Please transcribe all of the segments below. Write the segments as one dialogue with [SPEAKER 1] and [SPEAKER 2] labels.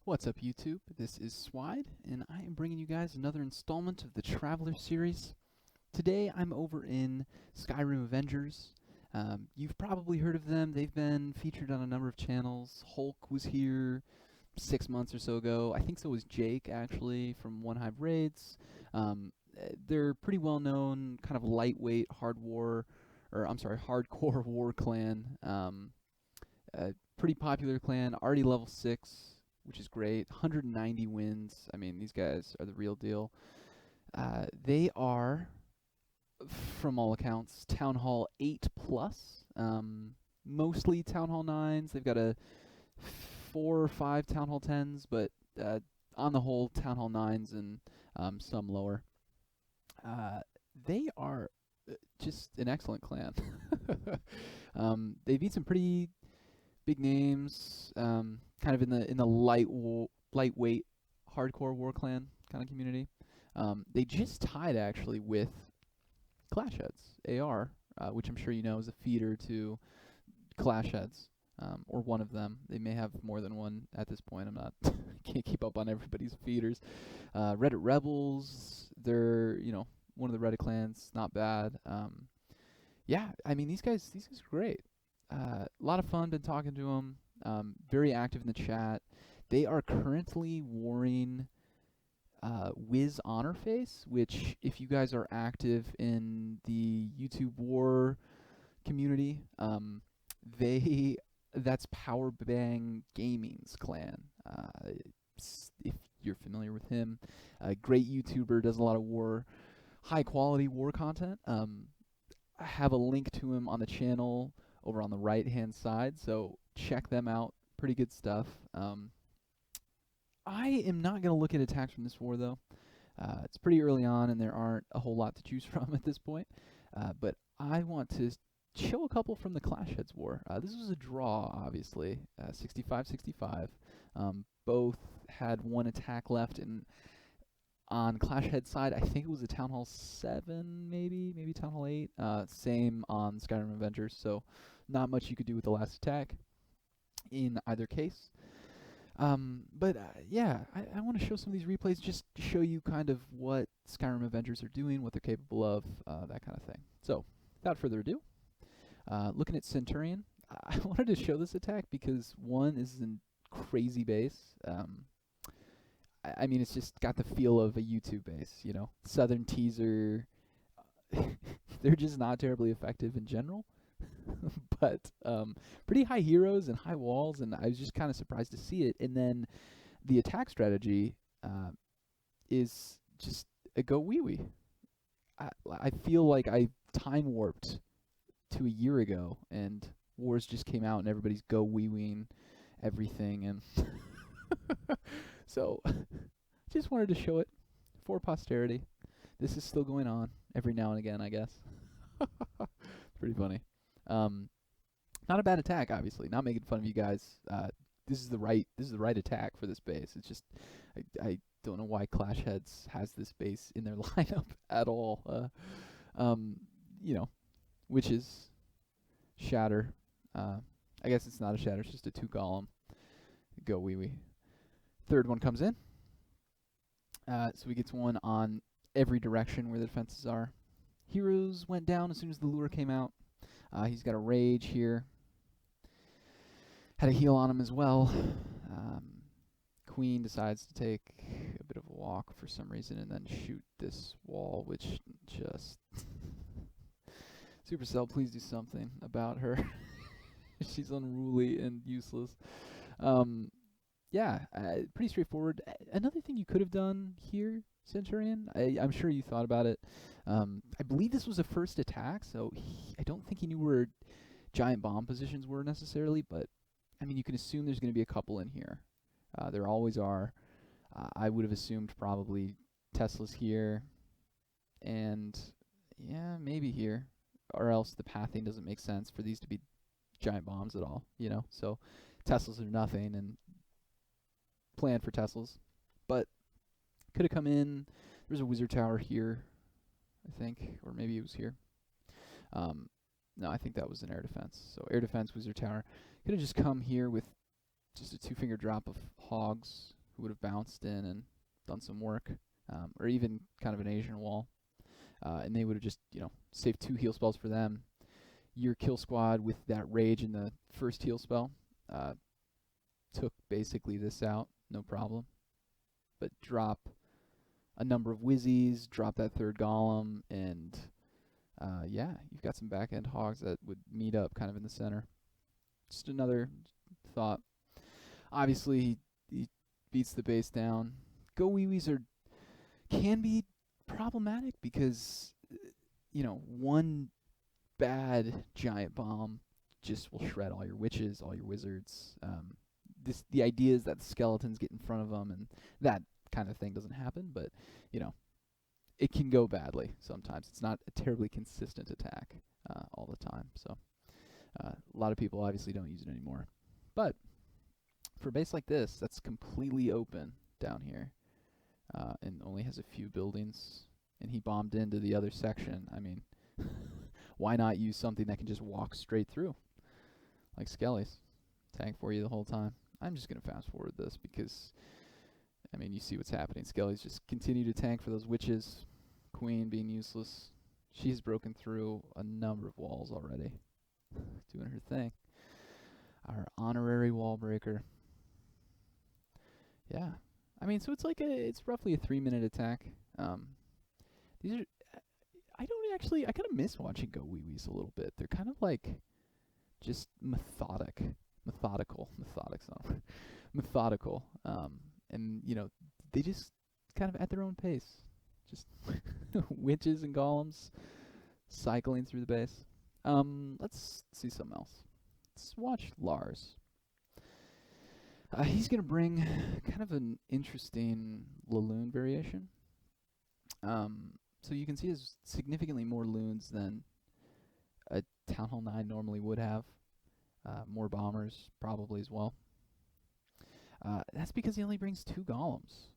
[SPEAKER 1] What's up, YouTube? This is Swide, and I am bringing you guys another installment of the Traveler series. Today, I'm over in Skyrim Avengers. You've probably heard of them. They've been featured on a number of channels. Hulk was here 6 months or so ago. I think so was Jake, actually, from One Hive Raids. They're pretty well known, kind of lightweight, hardcore war clan. Pretty popular clan, already level 6. Which is great. 190 wins. I mean, these guys are the real deal. They are, from all accounts, Town Hall 8 plus. Mostly Town Hall 9s. They've got a 4 or 5 Town Hall 10s, but on the whole, Town Hall 9s and some lower. They are just an excellent clan. They beat some pretty big names, kind of in the lightweight, hardcore war clan kind of community. They just tied actually with Clash Heads AR, which I'm sure you know is a feeder to Clash Heads, or one of them. They may have more than one at this point. I'm not can't keep up on everybody's feeders. Reddit Rebels, they're one of the Reddit clans, not bad. Yeah, I mean these guys are great. A lot of fun, been talking to them, very active in the chat. They are currently warring Wiz Honorface, which if you guys are active in the YouTube war community, that's Powerbang Gaming's clan. If you're familiar with him, a great YouTuber, does a lot of high quality war content. I have a link to him on the channel over on the right hand side, so check them out. Pretty good stuff. I am not going to look at attacks from this war though. It's pretty early on and there aren't a whole lot to choose from at this point, but I want to show a couple from the Clash Heads war. This was a draw, obviously, 65-65. Both had one attack left, and on Clash Head side, I think it was a Town Hall 7, maybe Town Hall 8. Same on Skyrim Avengers, so not much you could do with the last attack in either case. Yeah, I want to show some of these replays just to show you kind of what Skyrim Avengers are doing, what they're capable of, that kind of thing. So, without further ado, looking at Centurion, I wanted to show this attack because, one, this is a crazy base. I mean, it's just got the feel of a YouTube base, Southern teaser. They're just not terribly effective in general. But pretty high heroes and high walls, and I was just kind of surprised to see it. And then the attack strategy is just a GoWiWi. I feel like I time warped to a year ago, and wars just came out, and everybody's GoWiWiing everything, and so just wanted to show it for posterity. This is still going on every now and again, I guess. Pretty funny. Not a bad attack, obviously. Not making fun of you guys. This is the right attack for this base. It's just I don't know why Clash Heads has this base in their lineup at all. Witches, Shatter. I guess it's not a Shatter, it's just a 2-column. GoWiWi. Third one comes in. So he gets one on every direction where the defenses are. Heroes went down as soon as the lure came out. He's got a rage here. Had a heal on him as well. Queen decides to take a bit of a walk for some reason and then shoot this wall, which just... Supercell, please do something about her. She's unruly and useless. Yeah, pretty straightforward. Another thing you could have done here, Centurion, I'm sure you thought about it. I believe this was a first attack, so I don't think he knew where giant bomb positions were necessarily, but I mean, you can assume there's going to be a couple in here. There always are. I would have assumed probably Tesla's here, and yeah, maybe here, or else the pathing doesn't make sense for these to be giant bombs at all, So Teslas are nothing, and plan for Teslas, but could have come in. There's a wizard tower here, I think, or maybe it was here. No, I think that was an air defense. So air defense, wizard tower. Could have just come here with just a 2-finger drop of hogs who would have bounced in and done some work, or even kind of an Asian wall. And they would have just, saved 2 heal spells for them. Your kill squad with that rage in the first heal spell took basically this out, no problem. But drop a number of whizzies, drop that 3rd golem, and yeah, you've got some back-end hogs that would meet up kind of in the center. Just another thought. Obviously, he beats the base down. GoWiWis can be problematic because, one bad giant bomb just will shred all your witches, all your wizards. The idea is that the skeletons get in front of them, and that kind of thing doesn't happen, but, it can go badly sometimes. It's not a terribly consistent attack all the time, so a lot of people obviously don't use it anymore. But for a base like this, that's completely open down here, and only has a few buildings, and he bombed into the other section. I mean, why not use something that can just walk straight through, like Skelly's, tank for you the whole time? I'm just going to fast forward this because, I mean, you see what's happening. Skelly's just continue to tank for those witches. Queen being useless. She's broken through a number of walls already, doing her thing. Our honorary wall breaker. Yeah, I mean, so it's roughly a 3-minute attack. These are, I kind of miss watching GoWiWis a little bit. They're kind of like just methodical, and they just kind of at their own pace, just witches and golems cycling through the base. Let's see something else. Let's watch Lars. He's going to bring kind of an interesting LaLo variation. So you can see there's significantly more loons than a Town Hall 9 normally would have. More bombers probably as well. That's because he only brings 2 golems.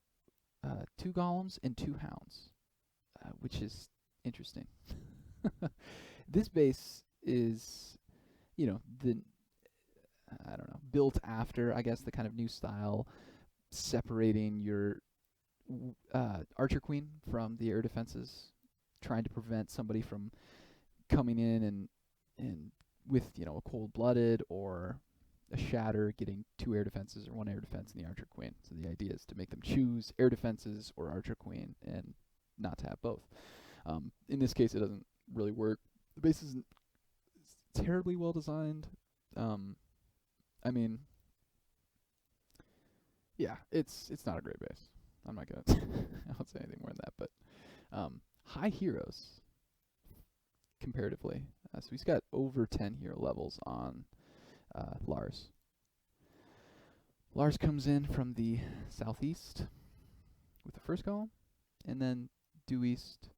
[SPEAKER 1] 2 golems and 2 hounds, which is interesting. This base is, built after, I guess, the kind of new style, separating your Archer Queen from the air defenses, trying to prevent somebody from coming in and with, a cold-blooded or a shatter, getting 2 air defenses or 1 air defense in the Archer Queen. So the idea is to make them choose air defenses or Archer Queen and not to have both. In this case, it doesn't really work. The base isn't terribly well designed. I mean, yeah, it's not a great base. I'm not gonna I won't say anything more than that, but high heroes comparatively. So he's got over 10 hero levels on Lars. Lars comes in from the southeast with the first column, and then due east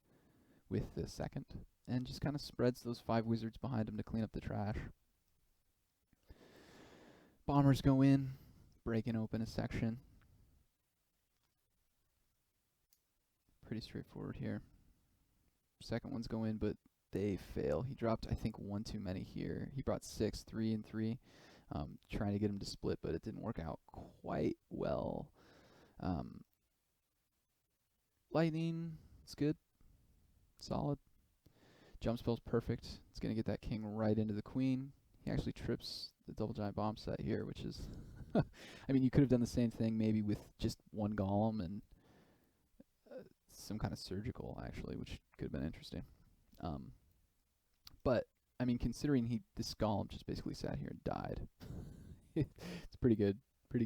[SPEAKER 1] with the second, and just kind of spreads those 5 wizards behind him to clean up the trash. Bombers go in, breaking open a section. Pretty straightforward here. Second ones go in, but they fail. He dropped, I think, 1 too many here. He brought 6, 3 and 3, trying to get him to split, but it didn't work out quite well. Lightning, it's good. Solid. Jump spell's perfect. It's going to get that king right into the queen. He actually trips the double giant bomb set here, which is... I mean, you could have done the same thing maybe with just 1 golem and some kind of surgical, actually, which could have been interesting. But, I mean, considering this golem just basically sat here and died, it's pretty good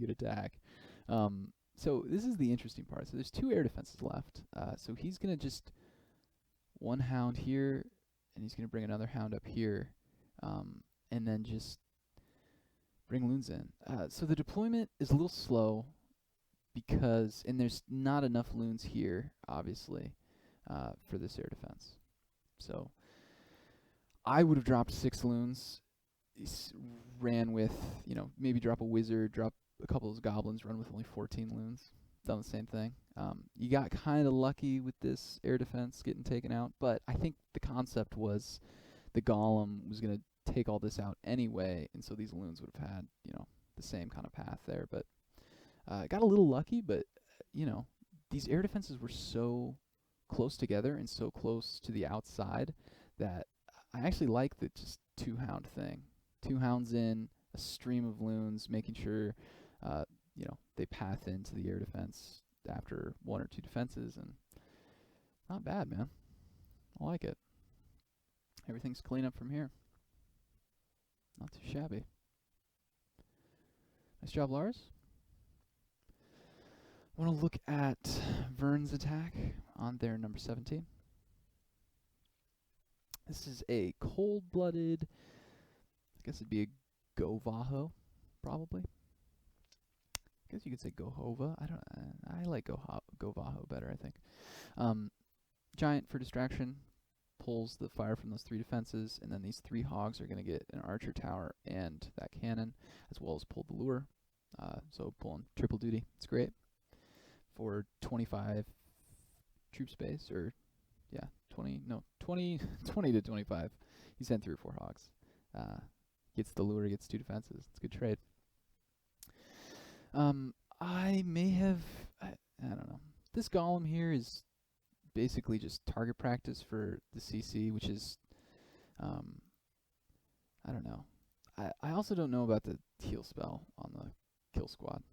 [SPEAKER 1] attack. So this is the interesting part. So there's 2 air defenses left. So he's going to just 1 hound here, and he's going to bring another hound up here, and then just bring loons in. So the deployment is a little slow because, and there's not enough loons here, obviously, for this air defense. So I would have dropped 6 loons, ran with, maybe drop a wizard, drop a couple of those goblins, run with only 14 loons. Done the same thing. You got kind of lucky with this air defense getting taken out, but I think the concept was the golem was going to take all this out anyway, and so these loons would have had, the same kind of path there. But Got a little lucky, but you know, these air defenses were so close together and so close to the outside that I actually like the just two hound thing. Two hounds in, a stream of loons, making sure they path into the air defense after one or two defenses, and not bad, man. I like it. Everything's clean up from here. Not too shabby. Nice job, Lars. I want to look at Vern's attack on their number 17. This is a cold-blooded, I guess it'd be a GoVaHo, probably. I guess you could say GoHova. I like GoVaHo better, I think. Giant for distraction, pulls the fire from those three defenses, and then these three hogs are going to get an archer tower and that cannon, as well as pull the lure. So pulling triple duty. It's great for 25 troop space, or 20 to 25. He sent 3 or 4 hogs. Gets the lure, gets 2 defenses. It's a good trade. I don't know. This golem here is basically just target practice for the CC, which is, I don't know. I also don't know about the heal spell on the kill squad.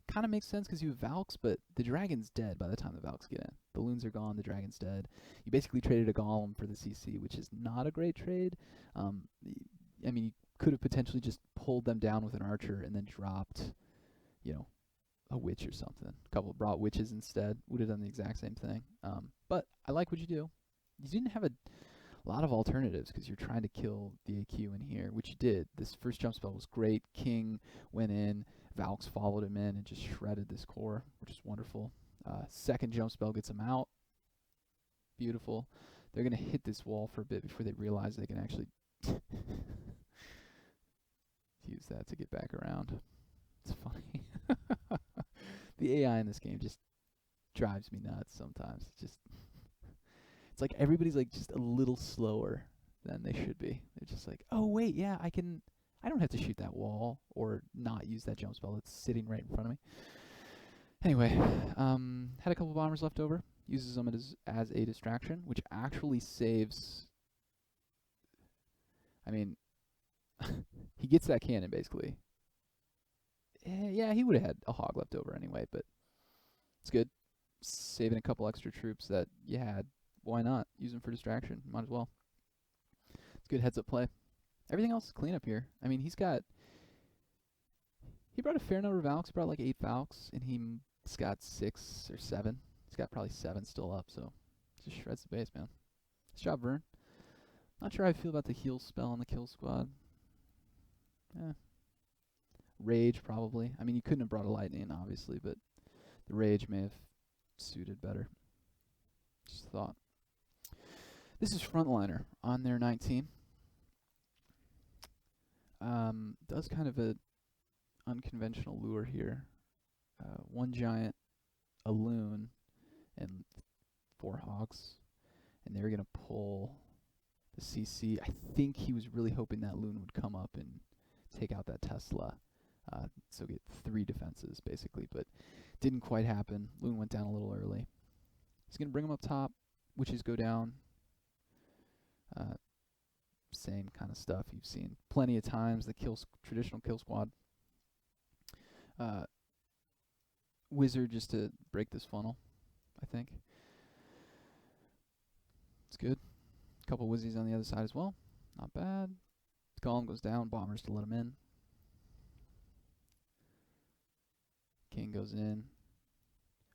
[SPEAKER 1] Kind of makes sense because you have Valks, but the dragon's dead by the time the Valks get in. The loons are gone, the dragon's dead. You basically traded a golem for the CC, which is not a great trade. I mean, you could have potentially just pulled them down with an archer and then dropped, a witch or something. A couple brought witches instead. Would have done the exact same thing. But I like what you do. You didn't have a lot of alternatives because you're trying to kill the AQ in here, which you did. This first jump spell was great. King went in. Valks followed him in and just shredded this core, which is wonderful. Second jump spell gets him out. Beautiful. They're going to hit this wall for a bit before they realize they can actually use that to get back around. It's funny. The AI in this game just drives me nuts sometimes. It's like everybody's like just a little slower than they should be. They're just like, oh wait, yeah, I don't have to shoot that wall or not use that jump spell. It's sitting right in front of me. Anyway, had a couple bombers left over. Uses them as a distraction, which actually saves. I mean, he gets that cannon basically. Yeah, he would have had a hog left over anyway, but it's good. Saving a couple extra troops that you had. Why not? Use them for distraction. Might as well. It's good heads-up play. Everything else is clean up here. I mean, he brought a fair number of Valks. He brought like 8 Valks, and he's got 6 or 7. He's got probably 7 still up, so just shreds the base, man. Nice job, Vern. Not sure how I feel about the heal spell on the kill squad. Rage, probably. I mean, you couldn't have brought a lightning, obviously, but the rage may have suited better. Just a thought. This is Frontliner on their 19. Does kind of a unconventional lure here. 1 giant, a loon, and 4 hogs. And they're going to pull the CC. I think he was really hoping that loon would come up and take out that Tesla. So get 3 defenses, basically, but didn't quite happen. Loon went down a little early. He's going to bring him up top, witches go down. Same kind of stuff you've seen plenty of times, the traditional kill squad. Wizard just to break this funnel, I think. It's good. A couple wizzies on the other side as well. Not bad. Golem goes down, bombers to let him in. King goes in,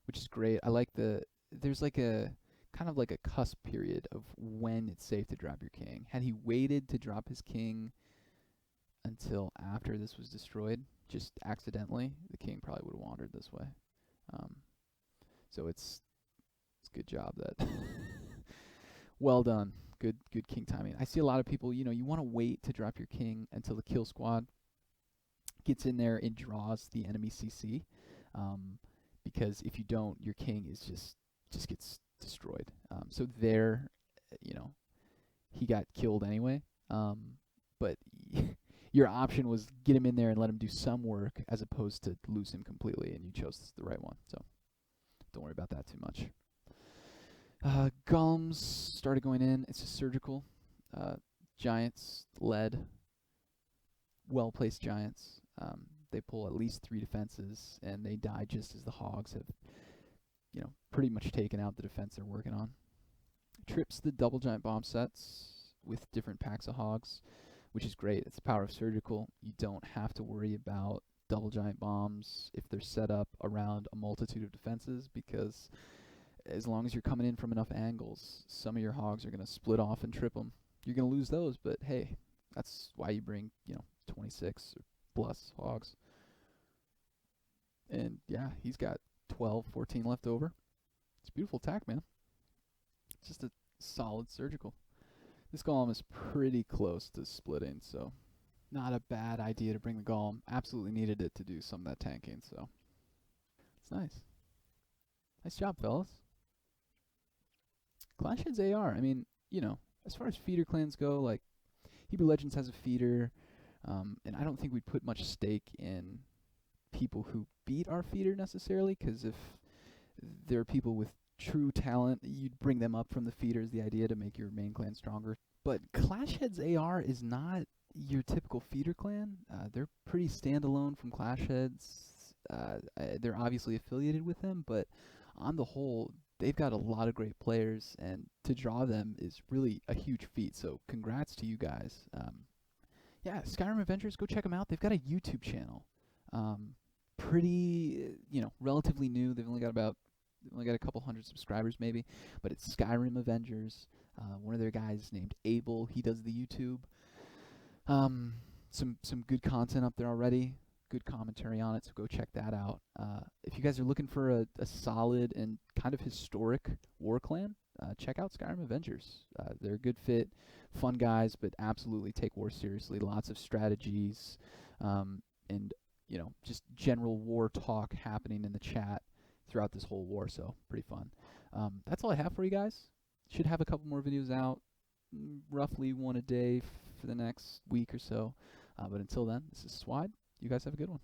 [SPEAKER 1] which is great. I like there's like a kind of like a cusp period of when it's safe to drop your king. Had he waited to drop his king until after this was destroyed, just accidentally, the king probably would have wandered this way. So it's a good job that well done. Good king timing. I see a lot of people, you want to wait to drop your king until the kill squad gets in there and draws the enemy CC. Because if you don't, your king is just gets destroyed. So there, he got killed anyway. But your option was get him in there and let him do some work as opposed to lose him completely, and you chose the right one. So don't worry about that too much. Golems started going in. It's just surgical. Giants, lead, well-placed giants. They pull at least 3 defenses, and they die just as the hogs have, pretty much taken out the defense they're working on. Trips the double giant bomb sets with different packs of hogs, which is great. It's the power of surgical. You don't have to worry about double giant bombs if they're set up around a multitude of defenses, because as long as you're coming in from enough angles, some of your hogs are going to split off and trip them. You're going to lose those, but hey, that's why you bring, 26 or plus hogs. And yeah, he's got 12, 14 left over. It's a beautiful attack, man. It's just a solid surgical. This golem is pretty close to splitting, so not a bad idea to bring the golem. Absolutely needed it to do some of that tanking, so it's nice. Nice job, fellas. Clashhead's AR, I mean, as far as feeder clans go, like, Hebrew Legends has a feeder, and I don't think we'd put much stake in people who beat our feeder necessarily, because if there are people with true talent, you'd bring them up from the feeder is the idea to make your main clan stronger. But Clashhead's AR is not your typical feeder clan. They're pretty standalone from Clashheads. They're obviously affiliated with them, but on the whole, they've got a lot of great players, and to draw them is really a huge feat. So congrats to you guys. Yeah, Skyrim Avengers, go check them out. They've got a YouTube channel. Pretty, relatively new. They've only got a couple hundred subscribers maybe, but it's Skyrim Avengers. One of their guys named Abel, he does the YouTube. Some good content up there already. Good commentary on it, so go check that out. If you guys are looking for a solid and kind of historic war clan, check out Skyrim Avengers. They're a good fit, fun guys, but absolutely take war seriously. Lots of strategies, and just general war talk happening in the chat throughout this whole war, so pretty fun. That's all I have for you guys. Should have a couple more videos out, roughly one a day for the next week or so. But until then, this is Swide. You guys have a good one.